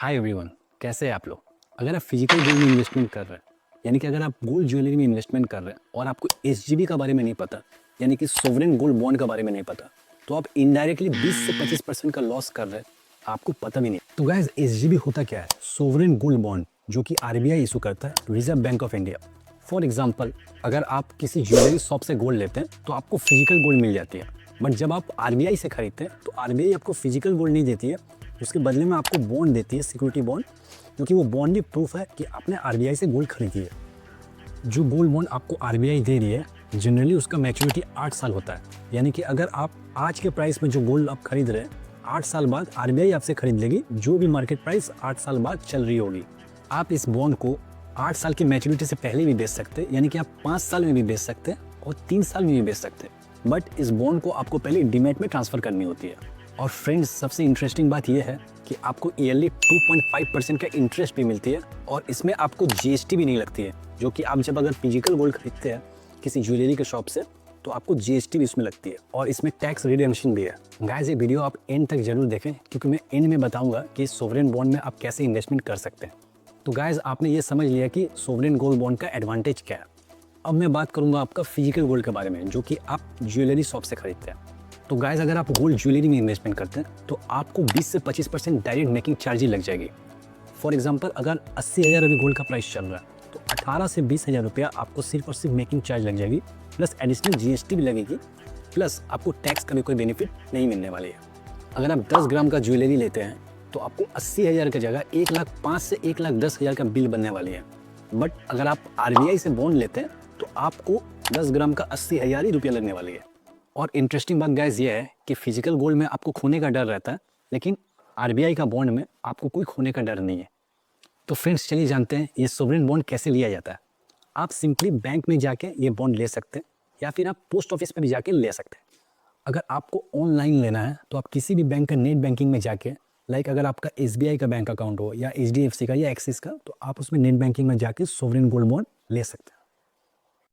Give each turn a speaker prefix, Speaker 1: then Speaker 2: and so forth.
Speaker 1: Hi everyone, कैसे हैं आप लोग। अगर आप फिजिकल गोल्ड में इन्वेस्टमेंट कर रहे हैं, यानी कि अगर आप गोल्ड ज्वेलरी में इन्वेस्टमेंट कर रहे हैं और आपको एसजीबी का बारे में नहीं पता, यानी कि सोवरेन गोल्ड बॉन्ड के बारे में नहीं पता, तो आप इनडायरेक्टली 20 से 25% का लॉस कर रहे हैं, आपको पता भी नहीं। तो गाइस, एसजीबी होता क्या है? सोवरेन गोल्ड बॉन्ड, जो कि आरबीआई इशू करता है, reserve bank of India. For example, अगर आप किसी ज्वेलरी शॉप से गोल्ड लेते हैं तो आपको फिजिकल गोल्ड मिल जाती है, बट जब आप आरबीआई से खरीदते हैं तो आरबीआई आपको फिजिकल गोल्ड नहीं देती है, उसके बदले में आपको बॉन्ड देती है, सिक्योरिटी बॉन्ड, क्योंकि वो बॉन्ड ही प्रूफ है कि आपने आरबीआई से गोल्ड खरीदी है। जो गोल्ड बॉन्ड आपको आरबीआई दे रही है, जनरली उसका मैच्योरिटी 8 साल होता है, यानी कि अगर आप आज के प्राइस में जो गोल्ड आप खरीद रहे हैं, 8 साल बाद आरबीआई आपसे खरीद लेगी जो भी मार्केट प्राइस 8 साल बाद चल रही होगी। आप इस बॉन्ड को 8 साल की मैच्योरिटी से पहले भी बेच सकते हैं, यानी कि आप 5 साल में भी बेच सकते हैं और 3 साल में भी बेच सकते हैं, बट इस बॉन्ड को आपको पहले डीमैट में ट्रांसफ़र करनी होती है। और फ्रेंड्स, सबसे इंटरेस्टिंग बात यह है कि आपको ईयरली 2.5% का इंटरेस्ट भी मिलती है और इसमें आपको जीएसटी भी नहीं लगती है, जो कि आप जब अगर फिजिकल गोल्ड खरीदते हैं किसी ज्वेलरी के शॉप से तो आपको जीएसटी भी इसमें लगती है और इसमें टैक्स रिडेम्पशन भी है। गाइस, ये वीडियो आप एंड तक जरूर देखें, क्योंकि मैं एंड में बताऊंगा कि सोवरेन बॉन्ड में आप कैसे इन्वेस्टमेंट कर सकते हैं। तो गाइस, आपने ये समझ लिया कि सोवरेन गोल्ड बॉन्ड का एडवांटेज क्या है। अब मैं बात करूंगा आपका फिजिकल गोल्ड के बारे में, जो कि आप ज्वेलरी शॉप से खरीदते हैं। तो गाइस, अगर आप गोल्ड ज्वेलरी में इन्वेस्टमेंट करते हैं तो आपको 20 से 25% डायरेक्ट मेकिंग चार्ज ही लग जाएगी। फॉर एग्जांपल, अगर 80,000 अभी गोल्ड का प्राइस चल रहा है तो 18 से 20,000 रुपया आपको सिर्फ और सिर्फ मेकिंग चार्ज लग जाएगी, प्लस एडिशनल जीएसटी भी लगेगी, प्लस आपको टैक्स का भी कोई बेनिफिट नहीं मिलने वाली है। अगर आप 10 ग्राम का ज्वेलरी लेते हैं तो आपको 80,000 की जगह 1,05,000 से 1,10,000 का बिल बनने वाली है, बट अगर आप आरबीआई से बॉन्ड लेते हैं तो आपको 10 ग्राम का 80,000 ही रुपया लगने वाली है। और इंटरेस्टिंग बात गाइस ये है कि फिजिकल गोल्ड में आपको खोने का डर रहता है, लेकिन आरबीआई का बॉन्ड में आपको कोई खोने का डर नहीं है। तो फ्रेंड्स, चलिए जानते हैं ये सोवरेन बॉन्ड कैसे लिया जाता है। आप सिंपली बैंक में जाके ये बॉन्ड ले सकते हैं या फिर आप पोस्ट ऑफिस में भी जाके ले सकते हैं। अगर आपको ऑनलाइन लेना है तो आप किसी भी बैंक का नेट बैंकिंग में जाके, लाइक अगर आपका एसबीआई का बैंक अकाउंट हो या एचडीएफसी का या एक्सिस का, तो आप उसमें नेट बैंकिंग में जाके सोवरेन गोल्ड बॉन्ड ले सकते हैं।